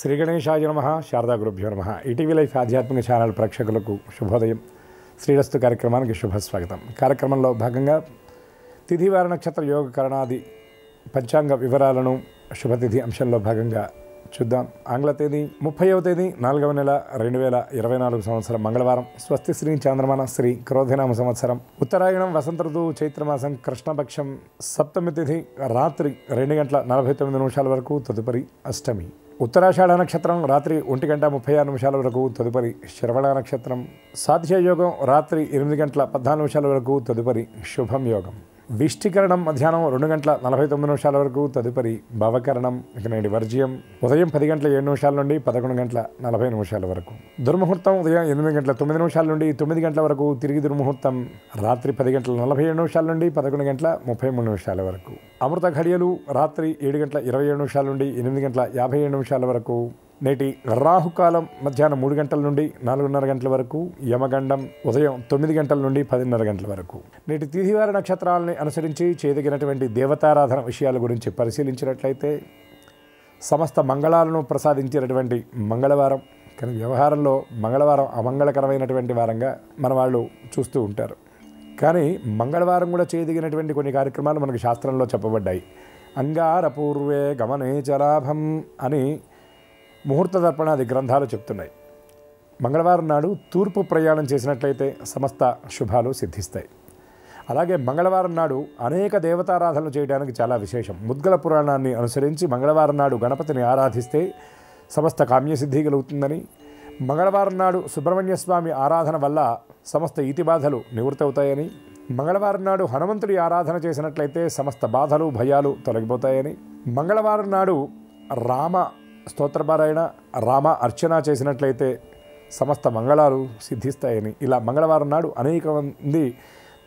శ్రీ గణేశాయ నమః. శారదా గురుభ్యో నమః. ఈటీవీ లైఫ్ ఆధ్యాత్మిక ఛానల్ ప్రేక్షకులకు శుభోదయం. శ్రీరస్తు కార్యక్రమానికి శుభస్వాగతం. కార్యక్రమంలో భాగంగా తిథివార నక్షత్ర యోగ కరణాది పంచాంగ వివరాలను శుభతిథి అంశంలో భాగంగా చూద్దాం. ఆంగ్ల తేదీ 30వ తేదీ 4వ నెల 2024 సంవత్సరం మంగళవారం. స్వస్తి శ్రీ చాంద్రమాన శ్రీ క్రోధినామ సంవత్సరం. ఉత్తరాయణం వసంత ఋతువు చైత్రమాసం కృష్ణపక్షం సప్తమి తిథి రాత్రి 2:49 వరకు, తదుపరి అష్టమి. ఉత్తరాషాఢ నక్షత్రం రాత్రి 1:36 వరకు, తదుపరి శ్రవణ నక్షత్రం. సాధ్యయోగం రాత్రి 8:14 వరకు, తదుపరి శుభం యోగం. విష్టికరణం మధ్యాహ్నం 2:49 వరకు, తదుపరి భవకరణం. ఇక నేటి వర్జ్యం ఉదయం 10:07 నుండి 11:40 వరకు. దుర్ముహూర్తం ఉదయం 8:09 నుండి 9 గంటల వరకు, తిరిగి దుర్ముహూర్తం రాత్రి 10:47 నుండి 11:33 వరకు. అమృత ఘడియలు రాత్రి 7:27 నుండి 8:57 వరకు. నేటి రాహుకాలం మధ్యాహ్నం 3 గంటల నుండి 4:30 గంటల వరకు. యమగండం ఉదయం 9 గంటల నుండి 10:30 గంటల వరకు. నేటి తిథివార నక్షత్రాలని అనుసరించి చేయదగినటువంటి దేవతారాధన విషయాల గురించి పరిశీలించినట్లయితే సమస్త మంగళాలను ప్రసాదించినటువంటి మంగళవారం. కానీ వ్యవహారంలో మంగళవారం అమంగళకరమైనటువంటి వారంగా మన వాళ్ళు చూస్తూ ఉంటారు. కానీ మంగళవారం కూడా చేయదగినటువంటి కొన్ని కార్యక్రమాలు మనకు శాస్త్రంలో చెప్పబడ్డాయి. అంగారపూర్వే గమనే చలాభం అని ముహూర్త దర్పణాది గ్రంథాలు చెప్తున్నాయి. మంగళవారం నాడు తూర్పు ప్రయాణం చేసినట్లయితే సమస్త శుభాలు సిద్ధిస్తాయి. అలాగే మంగళవారం నాడు అనేక దేవతారాధనలు చేయడానికి చాలా విశేషం. ముద్గల పురాణాన్ని అనుసరించి మంగళవారం నాడు గణపతిని ఆరాధిస్తే సమస్త కామ్యసిద్ధి కలుగుతుందని, మంగళవారం నాడు సుబ్రహ్మణ్య స్వామి ఆరాధన వల్ల సమస్త ఈతి బాధలు నివృత్తవుతాయని, మంగళవారం నాడు హనుమంతుడి ఆరాధన చేసినట్లయితే సమస్త బాధలు భయాలు తొలగిపోతాయని, మంగళవారం నాడు రామ స్తోత్రపారాయణ రామ అర్చన చేసినట్లయితే సమస్త మంగళాలు సిద్ధిస్తాయని, ఇలా మంగళవారం నాడు అనేక మంది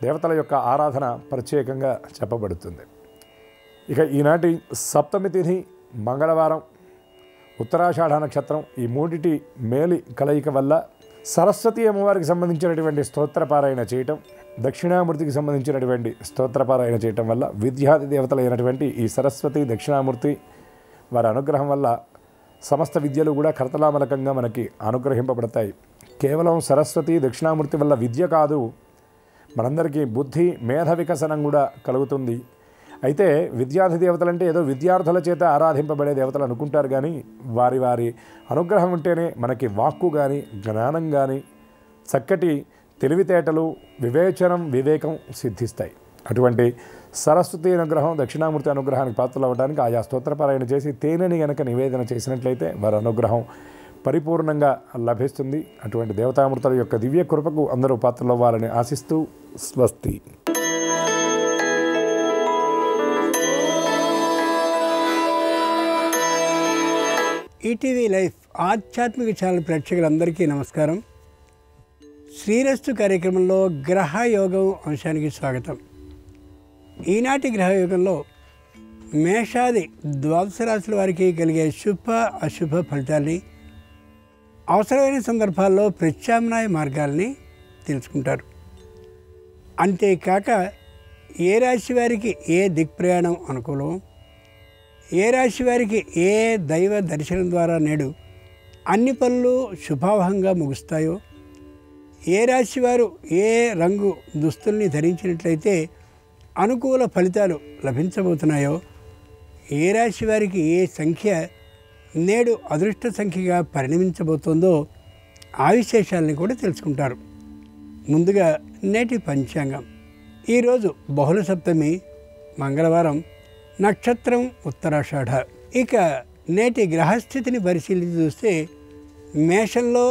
దేవతల యొక్క ఆరాధన ప్రత్యేకంగా చెప్పబడుతుంది. ఇక ఈనాటి సప్తమి తిథి మంగళవారం, ఉత్తరాషాఢ నక్షత్రం, ఈ మూడిటి మేలి కలయిక వల్ల సరస్వతి అమ్మవారికి సంబంధించినటువంటి స్తోత్రపారాయణ చేయటం, దక్షిణామూర్తికి సంబంధించినటువంటి స్తోత్రపారాయణ చేయటం వల్ల విద్యాది దేవతలైనటువంటి ఈ సరస్వతి దక్షిణామూర్తి వారి అనుగ్రహం వల్ల సమస్త విద్యలు కూడా కరతలామలకంగా మనకి అనుగ్రహింపబడతాయి. కేవలం సరస్వతి దక్షిణామూర్తి వల్ల విద్య కాదు, మనందరికీ బుద్ధి మేధ వికసనం కూడా కలుగుతుంది. అయితే విద్యార్థి దేవతలంటే ఏదో విద్యార్థుల చేత ఆరాధింపబడే దేవతలు అనుకుంటారు. కానీ వారి వారి అనుగ్రహం ఉంటేనే మనకి వాక్కు కానీ జ్ఞానం కానీ చక్కటి తెలివితేటలు వివేచనం వివేకం సిద్ధిస్తాయి. అటువంటి సరస్వతి అనుగ్రహం దక్షిణామూర్తి అనుగ్రహానికి పాత్రలు అవ్వడానికి ఆయా స్తోత్రపారాయణ చేసి తేనెని గనక నివేదన చేసినట్లయితే వారి అనుగ్రహం పరిపూర్ణంగా లభిస్తుంది. అటువంటి దేవతామూర్తుల యొక్క దివ్య కృపకు అందరూ పాత్రలు అవ్వాలని ఆశిస్తూ స్వస్తి. ఈటీవీ లైఫ్ ఆధ్యాత్మిక ఛానల్ ప్రేక్షకులందరికీ నమస్కారం. శ్రీరస్తు కార్యక్రమంలో గ్రహయోగం అంశానికి స్వాగతం. ఈనాటి గ్రహయోగంలో మేషాది ద్వాదశ రాశుల వారికి కలిగే శుభ అశుభ ఫలితాల్ని, అవసరమైన సందర్భాల్లో ప్రత్యామ్నాయ మార్గాల్ని తెలుసుకుంటారు. అంతేకాక ఏ రాశి వారికి ఏ దిక్ప్రయాణం అనుకూలం, ఏ రాశి వారికి ఏ దైవ దర్శనం ద్వారా నేడు అన్ని పనులు శుభావహంగా ముగుస్తాయో, ఏ రాశి వారు ఏ రంగు దుస్తుల్ని ధరించినట్లయితే అనుకూల ఫలితాలు లభించబోతున్నాయో, ఏ రాశి వారికి ఏ సంఖ్య నేడు అదృష్ట సంఖ్యగా పరిణమించబోతోందో ఆ విశేషాలని కూడా తెలుసుకుంటారు. ముందుగా నేటి పంచాంగం. ఈరోజు బహుళ సప్తమి మంగళవారం, నక్షత్రం ఉత్తరాషాఢ. ఇక నేటి గ్రహస్థితిని పరిశీలించి చూస్తే మేషంలో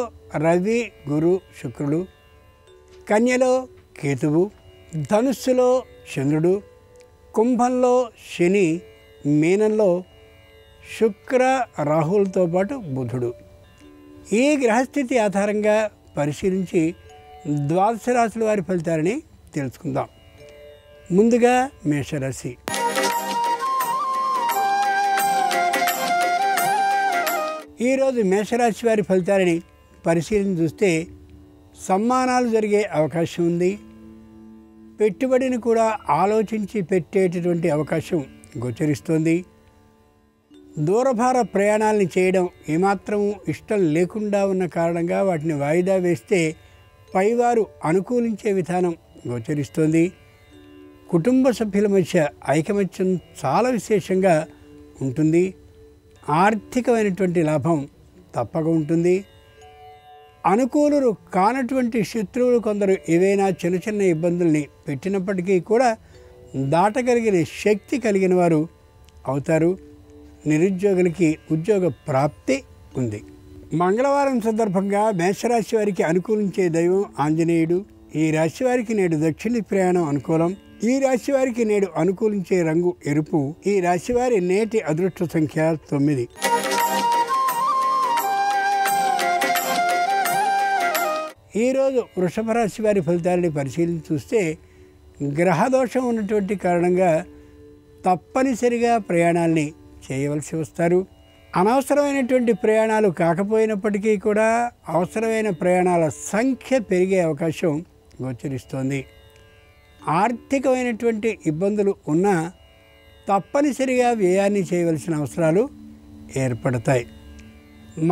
రవి గురు శుక్రుడు, కన్యలో కేతువు, ధనుస్సులో చంద్రుడు, కుంభంలో శని, మీనంలో శుక్ర రాహులతో పాటు బుధుడు. ఈ గ్రహస్థితి ఆధారంగా పరిశీలించి ద్వాదశ రాశుల వారి ఫలితాలని తెలుసుకుందాం. ముందుగా మేషరాశి. ఈరోజు మేషరాశి వారి ఫలితాలని పరిశీలించి చూస్తే సమ్మానాలు జరిగే అవకాశం ఉంది. పెట్టుబడిని కూడా ఆలోచించి పెట్టేటటువంటి అవకాశం గోచరిస్తోంది. దూరభార ప్రయాణాలని చేయడం ఏమాత్రం ఇష్టం లేకుండా ఉన్న కారణంగా వాటిని వాయిదా వేస్తే పైవారు అనుకూలించే విధానం గోచరిస్తోంది. కుటుంబ సభ్యుల మధ్య ఐకమత్యం చాలా విశేషంగా ఉంటుంది. ఆర్థికమైనటువంటి లాభం తప్పక ఉంటుంది. అనుకూలురు కానటువంటి శత్రువులు కొందరు ఏవైనా చిన్న చిన్న ఇబ్బందుల్ని పెట్టినప్పటికీ కూడా దాటగలిగిన శక్తి కలిగిన వారు అవుతారు. నిరుద్యోగులకి ఉద్యోగ ప్రాప్తి ఉంది. మంగళవారం సందర్భంగా మేషరాశి వారికి అనుకూలించే దైవం ఆంజనేయుడు. ఈ రాశి వారికి నేడు దక్షిణ ప్రయాణం అనుకూలం. ఈ రాశి వారికి నేడు అనుకూలించే రంగు ఎరుపు. ఈ రాశి వారి నేటి అదృష్ట సంఖ్య 9. ఈరోజు వృషభ రాశి వారి ఫలితాలని పరిశీలించి చూస్తే గ్రహదోషం ఉన్నటువంటి కారణంగా తప్పనిసరిగా ప్రయాణాల్ని చేయవలసి వస్తారు. అనవసరమైనటువంటి ప్రయాణాలు కాకపోయినప్పటికీ కూడా అవసరమైన ప్రయాణాల సంఖ్య పెరిగే అవకాశం గోచరిస్తోంది. ఆర్థికమైనటువంటి ఇబ్బందులు ఉన్నా తప్పనిసరిగా వ్యయాన్ని చేయవలసిన అవసరాలు ఏర్పడతాయి.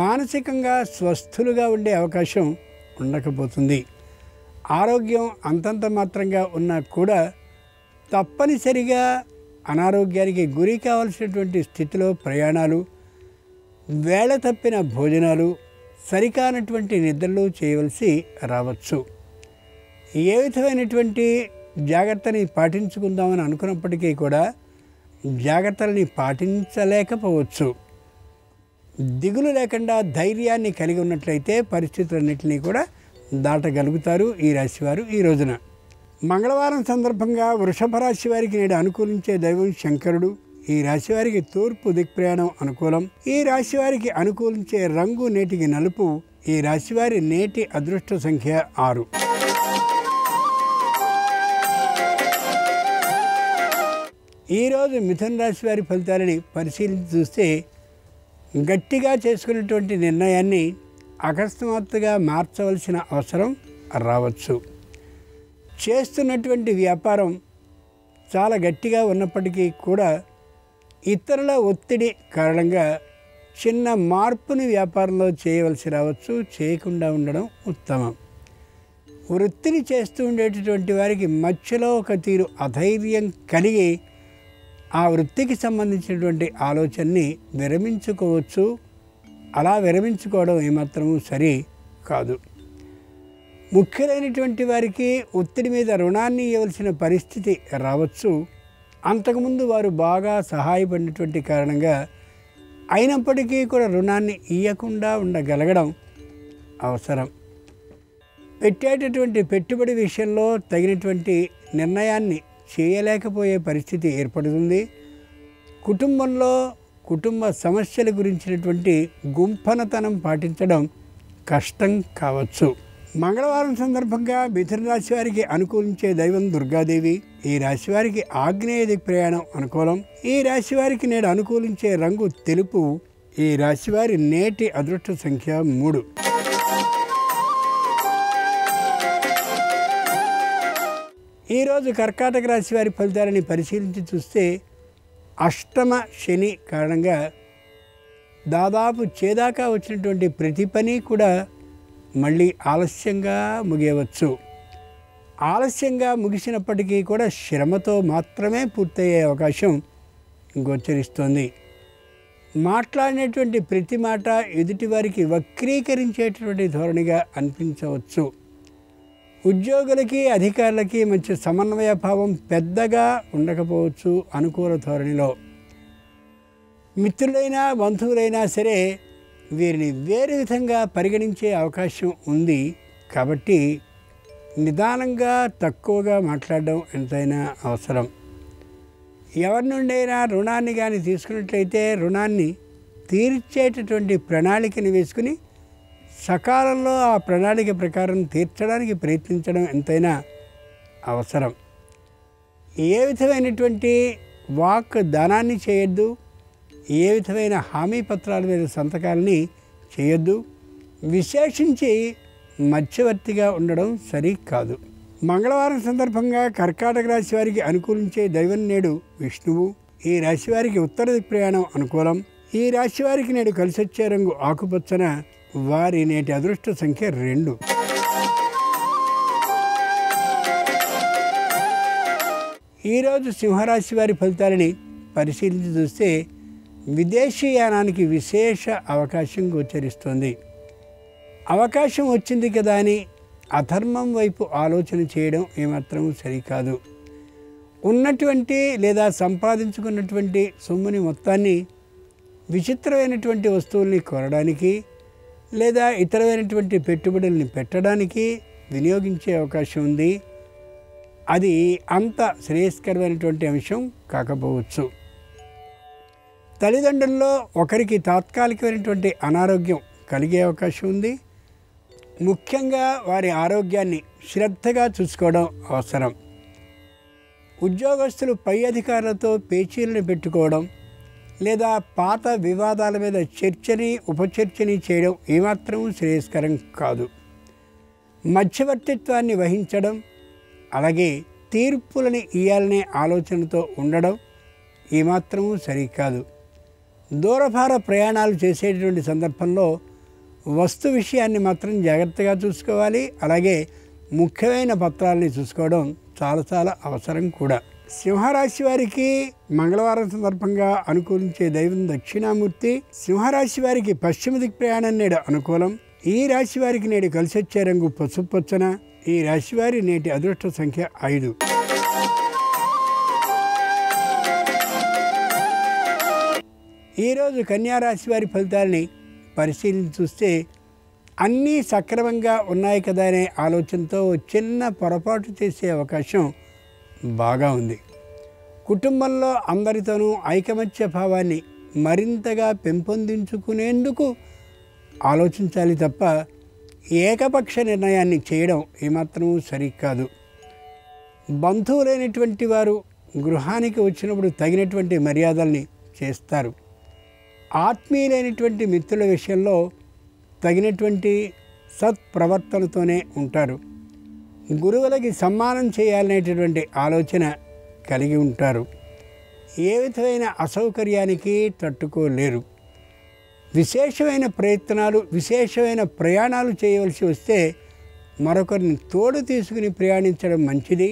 మానసికంగా స్వస్థులుగా ఉండే అవకాశం ఉండకపోతుంది. ఆరోగ్యం అంతంత మాత్రంగా ఉన్నా కూడా తప్పనిసరిగా అనారోగ్యానికి గురి కావాల్సినటువంటి స్థితిలో ప్రయాణాలు, వేళ తప్పిన భోజనాలు, సరికానటువంటి నిద్రలు చేయవలసి రావచ్చు. ఏ విధమైనటువంటి జాగ్రత్తని పాటించుకుందామని అనుకున్నప్పటికీ కూడా జాగ్రత్తలని పాటించలేకపోవచ్చు. దిగులు లేకుండా ధైర్యాన్ని కలిగి ఉన్నట్లయితే పరిస్థితులన్నింటినీ కూడా దాటగలుగుతారు ఈ రాశివారు ఈ రోజున. మంగళవారం సందర్భంగా వృషభ రాశి వారికి నేడు అనుకూలించే దైవం శంకరుడు. ఈ రాశి వారికి తూర్పు దిక్ప్రయాణం అనుకూలం. ఈ రాశి వారికి అనుకూలించే రంగు నేటికి నలుపు. ఈ రాశి వారి నేటి అదృష్ట సంఖ్య 6. ఈరోజు మిథున రాశి వారి ఫలితాలని పరిశీలించి చూస్తే గట్టిగా చేసుకున్నటువంటి నిర్ణయాన్ని అకస్మాత్తుగా మార్చవలసిన అవసరం రావచ్చు. చేస్తున్నటువంటి వ్యాపారం చాలా గట్టిగా ఉన్నప్పటికీ కూడా ఇతరుల ఒత్తిడి కారణంగా చిన్న మార్పుని వ్యాపారంలో చేయవలసి రావచ్చు. చేయకుండా ఉండడం ఉత్తమం. వృత్తిని చేస్తూ ఉండేటటువంటి వారికి మధ్యలో ఒక తీరు అధైర్యం కలిగి ఆ వృత్తికి సంబంధించినటువంటి ఆలోచనని విరమించుకోవచ్చు. అలా విరమించుకోవడం ఏమాత్రము సరి కాదు. ముఖ్యులైనటువంటి వారికి ఒత్తిడి మీద రుణాన్ని ఇవ్వవలసిన పరిస్థితి రావచ్చు. అంతకుముందు వారు బాగా సహాయపడినటువంటి కారణంగా అయినప్పటికీ కూడా రుణాన్ని ఇవ్వకుండా ఉండగలగడం అవసరం. పెట్టేటటువంటి పెట్టుబడి విషయంలో తగినటువంటి నిర్ణయాన్ని చేయలేకపోయే పరిస్థితి ఏర్పడుతుంది. కుటుంబంలో కుటుంబ సమస్యల గురించినటువంటి గుంపనతనం పాటించడం కష్టం కావచ్చు. మంగళవారం సందర్భంగా మిథున రాశి వారికి అనుకూలించే దైవం దుర్గాదేవి. ఈ రాశి వారికి ఆగ్నేయ దిక్ ప్రయాణం అనుకూలం. ఈ రాశి వారికి నేడు అనుకూలించే రంగు తెలుపు. ఈ రాశి వారి నేటి అదృష్ట సంఖ్య 3. ఈరోజు కర్కాటక రాశి వారి ఫలితాలని పరిశీలించి చూస్తే అష్టమ శని కారణంగా దాదాపు చేదాకా వచ్చినటువంటి ప్రతి పని కూడా మళ్ళీ ఆలస్యంగా ముగియవచ్చు. ఆలస్యంగా ముగిసినప్పటికీ కూడా శ్రమతో మాత్రమే పూర్తయ్యే అవకాశం గోచరిస్తోంది. మాట్లాడినటువంటి ప్రతి మాట ఎదుటివారికి వక్రీకరించేటటువంటి ధోరణిగా అనిపించవచ్చు. ఉద్యోగులకి అధికారులకి మంచి సమన్వయ భావం పెద్దగా ఉండకపోవచ్చు. అనుకూల ధోరణిలో మిత్రులైనా బంధువులైనా సరే వీరిని వేరే విధంగా పరిగణించే అవకాశం ఉంది. కాబట్టి నిదానంగా తక్కువగా మాట్లాడడం ఎంతైనా అవసరం. ఎవరి నుండైనా రుణాన్ని కానీ తీసుకున్నట్లయితే రుణాన్ని తీర్చేటటువంటి ప్రణాళికని వేసుకుని సకాలంలో ఆ ప్రణాళిక ప్రకారం తీర్చడానికి ప్రయత్నించడం ఎంతైనా అవసరం. ఏ విధమైనటువంటి వాక్ దానాన్ని చేయొద్దు. ఏ విధమైన హామీ పత్రాల మీద సంతకాలని చేయొద్దు. విశేషించి మధ్యవర్తిగా ఉండడం సరి కాదు. మంగళవారం సందర్భంగా కర్కాటక రాశి వారికి అనుకూలించే దైవం నేడు విష్ణువు. ఈ రాశి వారికి ఉత్తర దిక్ ప్రయాణం అనుకూలం. ఈ రాశి వారికి నేడు కలిసొచ్చే రంగు ఆకుపచ్చన. వారి నేటి అదృష్ట సంఖ్య 2. ఈరోజు సింహరాశి వారి ఫలితాలని పరిశీలించి చూస్తే విదేశీయానానికి విశేష అవకాశం గోచరిస్తుంది. అవకాశం వచ్చింది కదా అని అధర్మం వైపు ఆలోచన చేయడం ఏమాత్రం సరికాదు. ఉన్నటువంటి లేదా సంపాదించుకున్నటువంటి సొమ్ముని మొత్తాన్ని విచిత్రమైనటువంటి వస్తువుల్ని కొనడానికి లేదా ఇతరమైనటువంటి పెట్టుబడుల్ని పెట్టడానికి వినియోగించే అవకాశం ఉంది. అది అంత శ్రేయస్కరమైనటువంటి అంశం కాకపోవచ్చు. తల్లిదండ్రుల్లో ఒకరికి తాత్కాలికమైనటువంటి అనారోగ్యం కలిగే అవకాశం ఉంది. ముఖ్యంగా వారి ఆరోగ్యాన్ని శ్రద్ధగా చూసుకోవడం అవసరం. ఉద్యోగస్తులు పై అధికారులతో పేచీలను పెట్టుకోవడం లేదా పాత వివాదాల మీద చర్చని ఉపచర్చని చేయడం ఏమాత్రం శ్రేయస్కరం కాదు. మధ్యవర్తిత్వాన్ని వహించడం అలాగే తీర్పులని ఇయ్యాలనే ఆలోచనతో ఉండడం ఏమాత్రం సరికాదు. దూరభార ప్రయాణాలు చేసేటువంటి సందర్భంలో వస్తు విషయాన్ని మాత్రం జాగ్రత్తగా చూసుకోవాలి. అలాగే ముఖ్యమైన పత్రాలని చూసుకోవడం చాలా చాలా అవసరం కూడా. సింహరాశి వారికి మంగళవారం సందర్భంగా అనుకూలించే దైవం దక్షిణామూర్తి. సింహరాశి వారికి పశ్చిమ దిక్ ప్రయాణం నేడు అనుకూలం. ఈ రాశి వారికి నేడు కలిసొచ్చే రంగు పసుపచ్చన. ఈ రాశి వారి నేటి అదృష్ట సంఖ్య 5. ఈరోజు కన్యారాశి వారి ఫలితాలని పరిశీలించి చూస్తే అన్నీ సక్రమంగా ఉన్నాయి కదా అనే ఆలోచనతో చిన్న పొరపాటు చేసే అవకాశం బాగా ఉంది. కుటుంబంలో అందరితోనూ ఐకమత్య భావాన్ని మరింతగా పెంపొందించుకునేందుకు ఆలోచించాలి తప్ప ఏకపక్ష నిర్ణయాన్ని చేయడం ఏమాత్రం సరికాదు. బంధువులైనటువంటి వారు గృహానికి వచ్చినప్పుడు తగినటువంటి మర్యాదల్ని చేస్తారు. ఆత్మీయులైనటువంటి మిత్రుల విషయంలో తగినటువంటి సత్ప్రవర్తనతోనే ఉంటారు. గురువులకి సన్మానం చేయాలనేటటువంటి ఆలోచన కలిగి ఉంటారు. ఏ విధమైన అసౌకర్యానికి తట్టుకోలేరు. విశేషమైన ప్రయత్నాలు విశేషమైన ప్రయాణాలు చేయవలసి వస్తే మరొకరిని తోడు తీసుకుని ప్రయాణించడం మంచిది.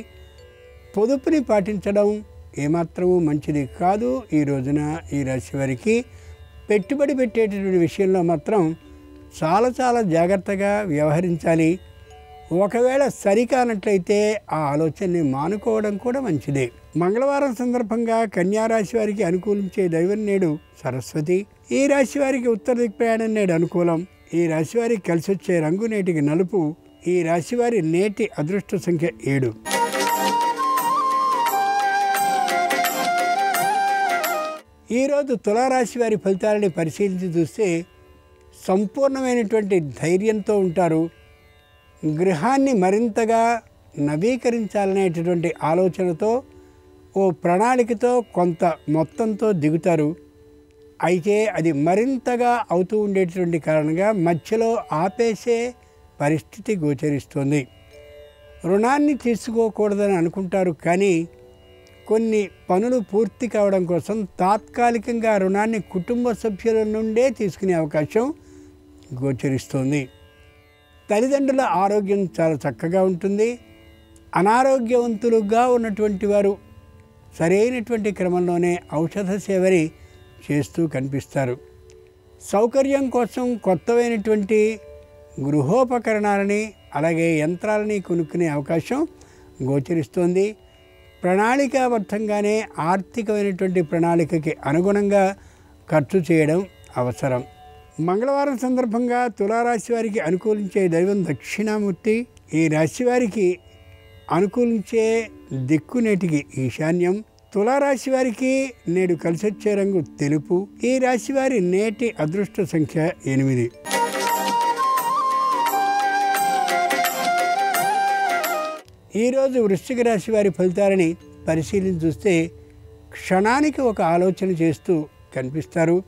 పొదుపుని పాటించడం ఏమాత్రమూ మంచిది కాదు. ఈ రోజున ఈ రాశి వారికి పెట్టుబడి పెట్టేటటువంటి విషయంలో మాత్రం చాలా చాలా జాగ్రత్తగా వ్యవహరించాలి. ఒకవేళ సరికానట్లయితే ఆ ఆలోచనని మానుకోవడం కూడా మంచిదే. మంగళవారం సందర్భంగా కన్యారాశి వారికి అనుకూలించే దైవం నేడు సరస్వతి. ఈ రాశి వారికి ఉత్తర దిక్ ప్రయాణం నేడు అనుకూలం. ఈ రాశి వారికి కలిసొచ్చే రంగు నేటికి నలుపు. ఈ రాశి వారి నేటి అదృష్ట సంఖ్య 7. ఈరోజు తులారాశి వారి ఫలితాలని పరిశీలించి చూస్తే సంపూర్ణమైనటువంటి ధైర్యంతో ఉంటారు. గృహాన్ని మరింతగా నవీకరించాలనేటటువంటి ఆలోచనతో ఓ ప్రణాళికతో కొంత మొత్తంతో దిగుతారు. అయితే అది మరింతగా అవుతూ ఉండేటటువంటి కారణంగా మధ్యలో ఆపేసే పరిస్థితి గోచరిస్తుంది. రుణాన్ని తీసుకోకూడదని అనుకుంటారు, కానీ కొన్ని పనులు పూర్తి కావడం కోసం తాత్కాలికంగా రుణాన్ని కుటుంబ సభ్యుల నుండే తీసుకునే అవకాశం గోచరిస్తుంది. తల్లిదండ్రుల ఆరోగ్యం చాలా చక్కగా ఉంటుంది. అనారోగ్యవంతులుగా ఉన్నటువంటి వారు సరైనటువంటి క్రమంలోనే ఔషధ సేవని చేస్తూ కనిపిస్తారు. సౌకర్యం కోసం కొత్తవైనటువంటి గృహోపకరణాలని అలాగే యంత్రాలని కొనుక్కునే అవకాశం గోచరిస్తుంది. ప్రణాళికాబద్ధంగానే ఆర్థికమైనటువంటి ప్రణాళికకి అనుగుణంగా ఖర్చు చేయడం అవసరం. మంగళవారం సందర్భంగా తులారాశి వారికి అనుకూలించే దైవం దక్షిణామూర్తి. ఈ రాశి వారికి అనుకూలించే దిక్కు నేటికి ఈశాన్యం. తులారాశి వారికి నేడు కలిసొచ్చే రంగు తెలుపు. ఈ రాశి వారి నేటి అదృష్ట సంఖ్య 8. ఈరోజు వృశ్చిక రాశి వారి ఫలితాలని పరిశీలించి చూస్తే క్షణానికి ఒక ఆలోచన చేస్తూ కనిపిస్తారు.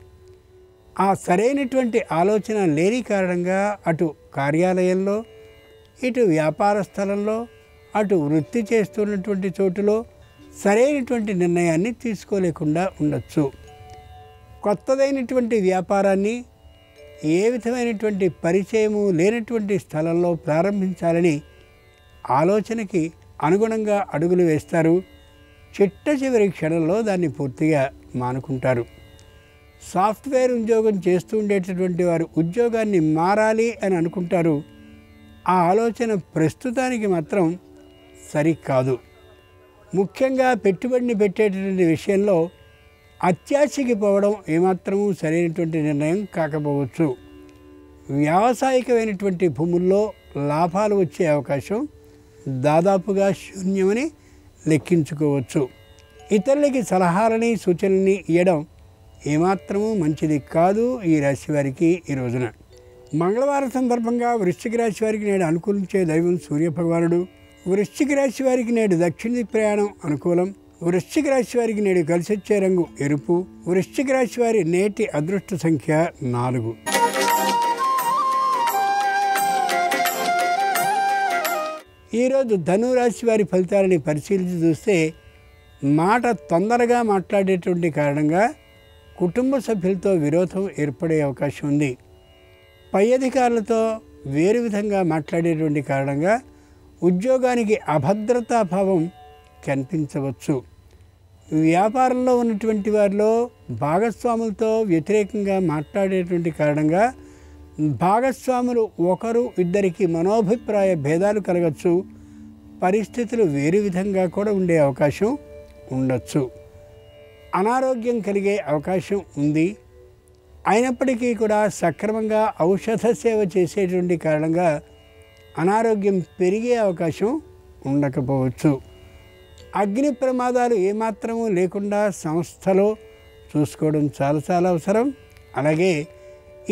ఆ సరైనటువంటి ఆలోచన లేని కారణంగా అటు కార్యాలయంలో ఇటు వ్యాపార స్థలంలో అటు వృత్తి చేస్తున్నటువంటి చోటులో సరైనటువంటి నిర్ణయాన్ని తీసుకోలేకుండా ఉండొచ్చు. కొత్తదైనటువంటి వ్యాపారాన్ని ఏ విధమైనటువంటి పరిచయము లేనటువంటి స్థలంలో ప్రారంభించాలని ఆలోచనకి అనుగుణంగా అడుగులు వేస్తారు. చిట్ట చివరి క్షణంలో దాన్ని పూర్తిగా మానుకుంటారు. సాఫ్ట్వేర్ ఉద్యోగం చేస్తూ ఉండేటటువంటి వారు ఉద్యోగాన్ని మారాలి అని అనుకుంటారు. ఆ ఆలోచన ప్రస్తుతానికి మాత్రం సరికాదు. ముఖ్యంగా పెట్టుబడిని పెట్టేటటువంటి విషయంలో అత్యాశకి పోవడం ఏమాత్రమూ సరైనటువంటి నిర్ణయం కాకపోవచ్చు. వ్యావసాయికమైనటువంటి భూముల్లో లాభాలు వచ్చే అవకాశం దాదాపుగా శూన్యమని లెక్కించుకోవచ్చు. ఇతరులకి సలహాలని సూచనలని ఇవ్వడం ఏమాత్రమూ మంచిది కాదు ఈ రాశి వారికి ఈ రోజున. మంగళవారం సందర్భంగా వృశ్చిక రాశి వారికి నేడు అనుకూలించే దైవం సూర్యభగవానుడు. వృశ్చిక రాశి వారికి నేడు దక్షిణ దిక్కు ప్రయాణం అనుకూలం. వృశ్చిక రాశి వారికి నేడు కలిసొచ్చే రంగు ఎరుపు. వృశ్చిక రాశి వారి నేటి అదృష్ట సంఖ్య 4. ఈరోజు ధనురాశి వారి ఫలితాలని పరిశీలించి చూస్తే మాట తొందరగా మాట్లాడేటువంటి కారణంగా కుటుంబ సభ్యులతో విరోధం ఏర్పడే అవకాశం ఉంది. పై అధికారులతో వేరు విధంగా మాట్లాడేటువంటి కారణంగా ఉద్యోగానికి అభద్రతాభావం కనిపించవచ్చు. వ్యాపారంలో ఉన్నటువంటి వారిలో భాగస్వాములతో వ్యతిరేకంగా మాట్లాడేటువంటి కారణంగా భాగస్వాములు ఒకరు ఇద్దరికి మనోభిప్రాయ భేదాలు కలగచ్చు. పరిస్థితులు వేరు విధంగా కూడా ఉండే అవకాశం ఉండొచ్చు. అనారోగ్యం కలిగే అవకాశం ఉంది. అయినప్పటికీ కూడా సక్రమంగా ఔషధ సేవ చేసేటువంటి కారణంగా అనారోగ్యం పెరిగే అవకాశం ఉండకపోవచ్చు. అగ్ని ప్రమాదాలు ఏమాత్రమూ లేకుండా సంస్థలో చూసుకోవడం చాలా అవసరం. అలాగే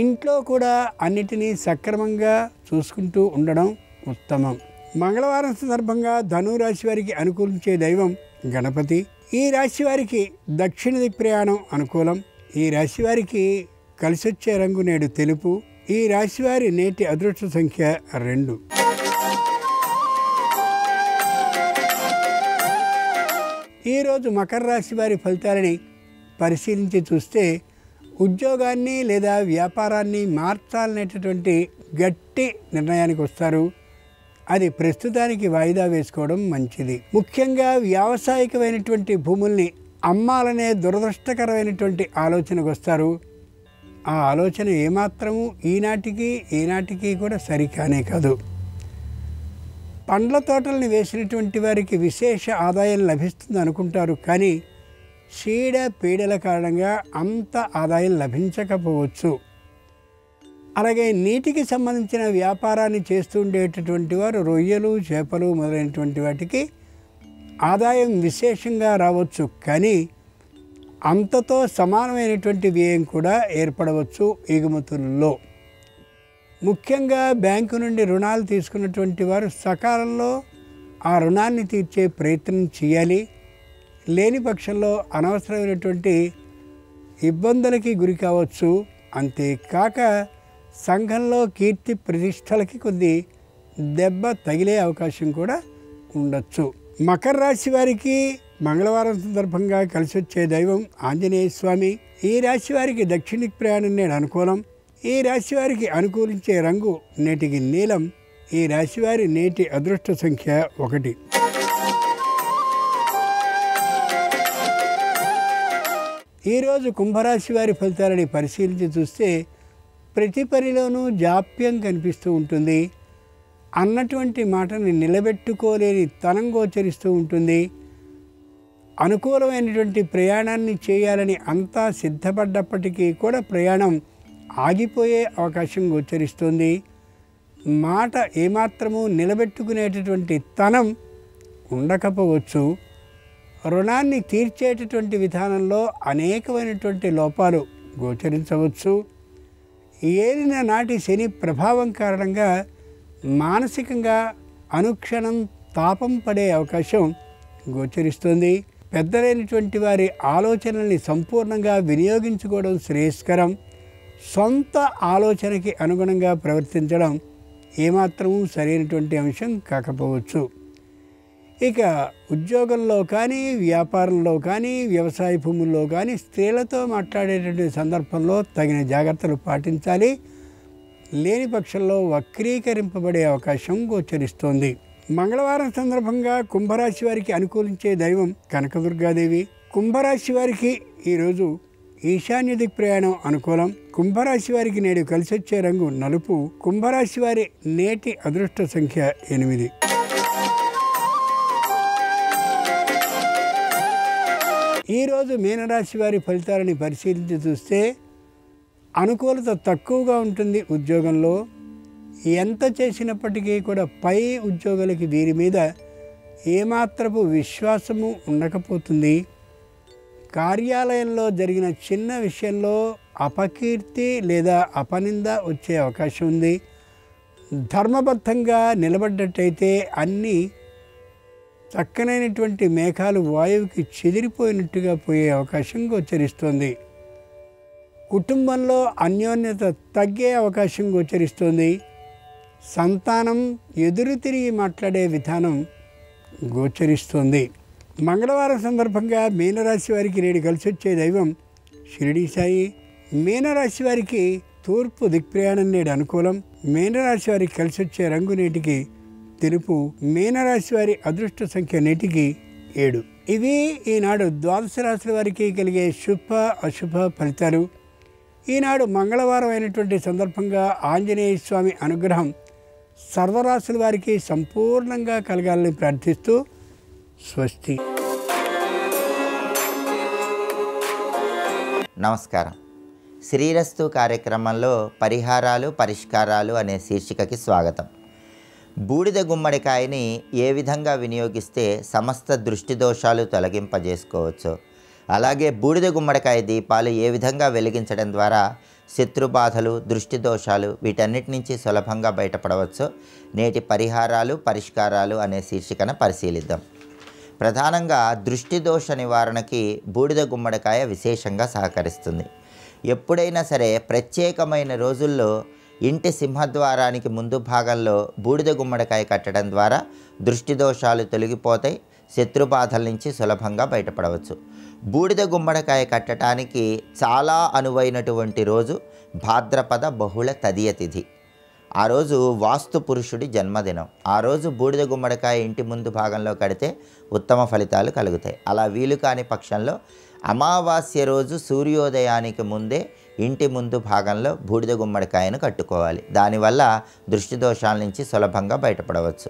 ఇంట్లో కూడా అన్నిటినీ సక్రమంగా చూసుకుంటూ ఉండడం ఉత్తమం. మంగళవారం సందర్భంగా ధనురాశి వారికి అనుకూలించే దైవం గణపతి. ఈ రాశి వారికి దక్షిణ దిక్కు ప్రయాణం అనుకూలం. ఈ రాశి వారికి కలిసొచ్చే రంగు నేడు తెలుపు. ఈ రాశి వారి నేటి అదృష్ట సంఖ్య 2. ఈరోజు మకర రాశి వారి ఫలితాలని పరిశీలించి చూస్తే ఉద్యోగాన్ని లేదా వ్యాపారాన్ని మార్చాలనేటటువంటి గట్టి నిర్ణయానికి వస్తారు. అది ప్రస్తుతానికి వాయిదా వేసుకోవడం మంచిది. ముఖ్యంగా వ్యావసాయికమైనటువంటి భూముల్ని అమ్మాలనే దురదృష్టకరమైనటువంటి ఆలోచనకు వస్తారు. ఆ ఆలోచన ఏమాత్రము ఈనాటికి కూడా సరికానే కాదు. పండ్ల తోటల్ని వేసినటువంటి వారికి విశేష ఆదాయం లభిస్తుంది అనుకుంటారు. కానీ చీడ పీడల కారణంగా అంత ఆదాయం లభించకపోవచ్చు. అలాగే నీటికి సంబంధించిన వ్యాపారాన్ని చేస్తూ ఉండేటటువంటి వారు రొయ్యలు చేపలు మొదలైనటువంటి వాటికి ఆదాయం విశేషంగా రావచ్చు. కానీ అంతతో సమానమైనటువంటి వ్యయం కూడా ఏర్పడవచ్చు ఎగుమతుల్లో. ముఖ్యంగా బ్యాంకు నుండి రుణాలు తీసుకున్నటువంటి వారు సకాలంలో ఆ రుణాన్ని తీర్చే ప్రయత్నం చేయాలి. లేని పక్షంలో అనవసరమైనటువంటి ఇబ్బందులకి గురి కావచ్చు. అంతేకాక సంఘంలో కీర్తి ప్రతిష్టలకి కొద్ది దెబ్బ తగిలే అవకాశం కూడా ఉండొచ్చు. మకర రాశి వారికి మంగళవారం సందర్భంగా కలిసొచ్చే దైవం ఆంజనేయ స్వామి. ఈ రాశి వారికి దక్షిణ ప్రయాణం నేడు అనుకూలం. ఈ రాశి వారికి అనుకూలించే రంగు నేటికి నీలం. ఈ రాశి వారి నేటి అదృష్ట సంఖ్య 1. ఈరోజు కుంభరాశి వారి ఫలితాలని పరిశీలించి చూస్తే ప్రతి పనిలోనూ జాప్యం కనిపిస్తూ ఉంటుంది. అన్నటువంటి మాటని నిలబెట్టుకోలేని తనం గోచరిస్తూ ఉంటుంది. అనుకూలమైనటువంటి ప్రయాణాన్ని చేయాలని అంతా సిద్ధపడ్డప్పటికీ కూడా ప్రయాణం ఆగిపోయే అవకాశం గోచరిస్తుంది. మాట ఏమాత్రము నిలబెట్టుకునేటటువంటి తనం ఉండకపోవచ్చు. రుణాన్ని తీర్చేటటువంటి విధానంలో అనేకమైనటువంటి లోపాలు గోచరించవచ్చు. ఏలిన నాటి శని ప్రభావం కారణంగా మానసికంగా అనుక్షణం తాపం పడే అవకాశం గోచరిస్తుంది. పెద్దలైనటువంటి వారి ఆలోచనల్ని సంపూర్ణంగా వినియోగించుకోవడం శ్రేయస్కరం. సొంత ఆలోచనకి అనుగుణంగా ప్రవర్తించడం ఏమాత్రమూ సరైనటువంటి అంశం కాకపోవచ్చు. ఇక ఉద్యోగంలో కానీ, వ్యాపారంలో కానీ, వ్యవసాయ భూముల్లో కానీ స్త్రీలతో మాట్లాడేటువంటి సందర్భంలో తగిన జాగ్రత్తలు పాటించాలి. లేని పక్షంలో వక్రీకరింపబడే అవకాశం గోచరిస్తోంది. మంగళవారం సందర్భంగా కుంభరాశి వారికి అనుకూలించే దైవం కనకదుర్గాదేవి. కుంభరాశి వారికి ఈరోజు ఈశాన్య దిక్ ప్రయాణం అనుకూలం. కుంభరాశి వారికి నేడు కలిసొచ్చే రంగు నలుపు. కుంభరాశి వారి నేటి అదృష్ట సంఖ్య 8. ఈరోజు మీనరాశి వారి ఫలితాలని పరిశీలించి చూస్తే అనుకూలత తక్కువగా ఉంటుంది. ఉద్యోగంలో ఎంత చేసినప్పటికీ కూడా పై ఉద్యోగులకి వీరి మీద ఏమాత్రపు విశ్వాసము ఉండకపోతుంది. కార్యాలయంలో జరిగిన చిన్న విషయంలో అపకీర్తి లేదా అపనింద వచ్చే అవకాశం ఉంది. ధర్మబద్ధంగా నిలబడ్డట్టయితే అన్నీ చక్కనైనటువంటి మేఘాలు వాయువుకి చెదిరిపోయినట్టుగా పోయే అవకాశం గోచరిస్తోంది. కుటుంబంలో అన్యోన్యత తగ్గే అవకాశం గోచరిస్తోంది. సంతానం ఎదురు తిరిగి మాట్లాడే విధానం గోచరిస్తోంది. మంగళవారం సందర్భంగా మీనరాశి వారికి నేడు కలిసొచ్చే దైవం షిరిడి సాయి. మీనరాశి వారికి తూర్పు దిక్ప్రయాణం నేడు అనుకూలం. మీనరాశి వారికి కలిసొచ్చే రంగు నేటికి తెలుపు. మీనరాశి వారి అదృష్ట సంఖ్య నేటికి 7. ఇవి ఈనాడు ద్వాదశ రాశుల వారికి కలిగే శుభ అశుభ ఫలితాలు. ఈనాడు మంగళవారం అయినటువంటి సందర్భంగా ఆంజనేయ స్వామి అనుగ్రహం సర్వరాశుల వారికి సంపూర్ణంగా కలగాలని ప్రార్థిస్తూ స్వస్తి. నమస్కారం. శ్రీరస్తు కార్యక్రమంలో పరిహారాలు పరిష్కారాలు అనే శీర్షికకి స్వాగతం. బూడిద గుమ్మడికాయని ఏ విధంగా వినియోగిస్తే సమస్త దృష్టి దోషాలు తొలగింపజేసుకోవచ్చు, అలాగే బూడిద గుమ్మడికాయ దీపాలు ఏ విధంగా వెలిగించడం ద్వారా శత్రుబాధలు దృష్టి దోషాలు వీటన్నిటి నుంచి సులభంగా బయటపడవచ్చు, నేటి పరిహారాలు పరిష్కారాలు అనే శీర్షికను పరిశీలిద్దాం. ప్రధానంగా దృష్టి దోష నివారణకి బూడిద గుమ్మడికాయ విశేషంగా సహకరిస్తుంది. ఎప్పుడైనా సరే ప్రత్యేకమైన రోజుల్లో ఇంటి సింహద్వారానికి ముందు భాగంలో బూడిద గుమ్మడికాయ కట్టడం ద్వారా దృష్టి దోషాలు తొలగిపోతాయి, శత్రుబాధల నుంచి సులభంగా బయటపడవచ్చు. బూడిద గుమ్మడికాయ కట్టడానికి చాలా అనువైనటువంటి రోజు భాద్రపద బహుళ తదియ తిథి. ఆ రోజు వాస్తు పురుషుడి జన్మదినం. ఆ రోజు బూడిద గుమ్మడికాయ ఇంటి ముందు భాగంలో కడితే ఉత్తమ ఫలితాలు కలుగుతాయి. అలా వీలు కాని పక్షంలో అమావాస్య రోజు సూర్యోదయానికి ముందే ఇంటి ముందు భాగంలో బూడిద గుమ్మడికాయను కట్టుకోవాలి. దానివల్ల దృష్టి దోషాల నుంచి సులభంగా బయటపడవచ్చు.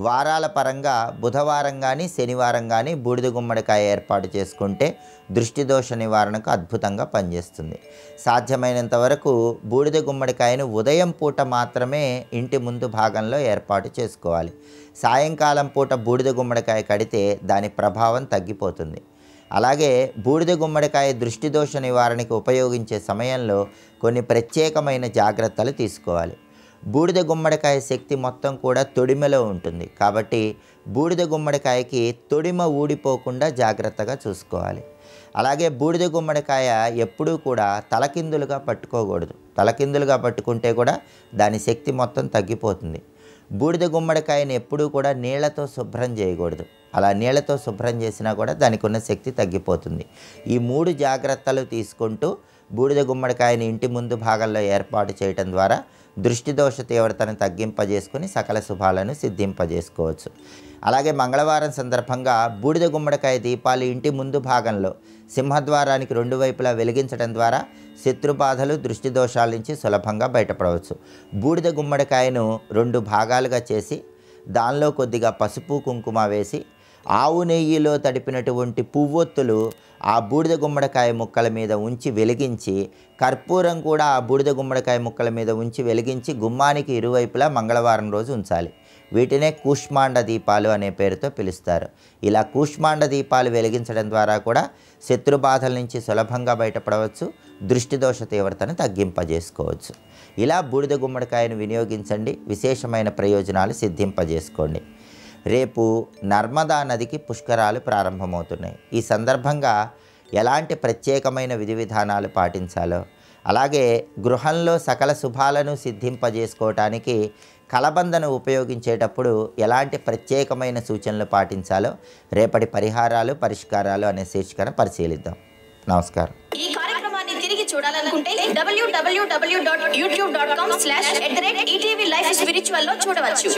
వారాల పరంగా బుధవారం కానీ శనివారం కానీ బూడిద గుమ్మడికాయ ఏర్పాటు చేసుకుంటే దృష్టి దోష నివారణకు అద్భుతంగా పనిచేస్తుంది. సాధ్యమైనంత వరకు బూడిద గుమ్మడికాయను ఉదయం పూట మాత్రమే ఇంటి ముందు భాగంలో ఏర్పాటు చేసుకోవాలి. సాయంకాలం పూట బూడిద గుమ్మడికాయ కడితే దాని ప్రభావం తగ్గిపోతుంది. అలాగే బూడిద గుమ్మడికాయ దృష్టి దోష నివారణకి ఉపయోగించే సమయంలో కొన్ని ప్రత్యేకమైన జాగ్రత్తలు తీసుకోవాలి. బూడిద గుమ్మడికాయ శక్తి మొత్తం కూడా తొడిమలో ఉంటుంది కాబట్టి బూడిద గుమ్మడికాయకి తొడిమ ఊడిపోకుండా జాగ్రత్తగా చూసుకోవాలి. అలాగే బూడిద గుమ్మడికాయ ఎప్పుడూ కూడా తలకిందులుగా పట్టుకోకూడదు. తలకిందులుగా పట్టుకుంటే కూడా దాని శక్తి మొత్తం తగ్గిపోతుంది. బూడిద గుమ్మడికాయని ఎప్పుడూ కూడా నీళ్లతో శుభ్రం చేయకూడదు. అలా నీళ్లతో శుభ్రం చేసినా కూడా దానికి ఉన్న శక్తి తగ్గిపోతుంది. ఈ 3 జాగ్రత్తలు తీసుకుంటూ బూడిద గుమ్మడికాయని ఇంటి ముందు భాగంలో ఏర్పాటు చేయటం ద్వారా దృష్టి దోష తీవ్రతను తగ్గింపజేసుకొని సకల శుభాలను సిద్ధింపజేసుకోవచ్చు. అలాగే మంగళవారం సందర్భంగా బూడిద గుమ్మడికాయ దీపాలు ఇంటి ముందు భాగంలో సింహద్వారానికి 2 వైపులా వెలిగించడం ద్వారా శత్రుబాధలు దృష్టి దోషాల నుంచి సులభంగా బయటపడవచ్చు. బూడిద గుమ్మడికాయను 2 భాగాలుగా చేసి దానిలో కొద్దిగా పసుపు కుంకుమ వేసి ఆవు నెయ్యిలో తడిపినటువంటి పువ్వొత్తులు ఆ బూడిద గుమ్మడికాయ ముక్కల మీద ఉంచి వెలిగించి, కర్పూరం కూడా ఆ బూడిద గుమ్మడికాయ ముక్కల మీద ఉంచి వెలిగించి గుమ్మానికి ఇరువైపులా మంగళవారం రోజు ఉంచాలి. వీటినే కూష్మాండ దీపాలు అనే పేరుతో పిలుస్తారు. ఇలా కూష్మాండ దీపాలు వెలిగించడం ద్వారా కూడా శత్రుబాధల నుంచి సులభంగా బయటపడవచ్చు, దృష్టి దోష తీవ్రతను తగ్గింపజేసుకోవచ్చు. ఇలా బూడిద గుమ్మడికాయను వినియోగించండి, విశేషమైన ప్రయోజనాలు సిద్ధింపజేసుకోండి. రేపు నర్మదా నదికి పుష్కరాలు ప్రారంభమవుతున్నాయి. ఈ సందర్భంగా ఎలాంటి ప్రత్యేకమైన విధి విధానాలు పాటించాలో, అలాగే గృహంలో సకల శుభాలను సిద్ధింపజేసుకోవటానికి కలబందను ఉపయోగించేటప్పుడు ఎలాంటి ప్రత్యేకమైన సూచనలు పాటించాలో రేపటి పరిహారాలు పరిష్కారాలు అనే శీర్షికను పరిశీలిద్దాం. నమస్కారం. ఈ కార్యక్రమాన్ని తిరిగి చూడాలనుకుంటే www.youtube.com/ETV Life Spiritual లో చూడవచ్చు.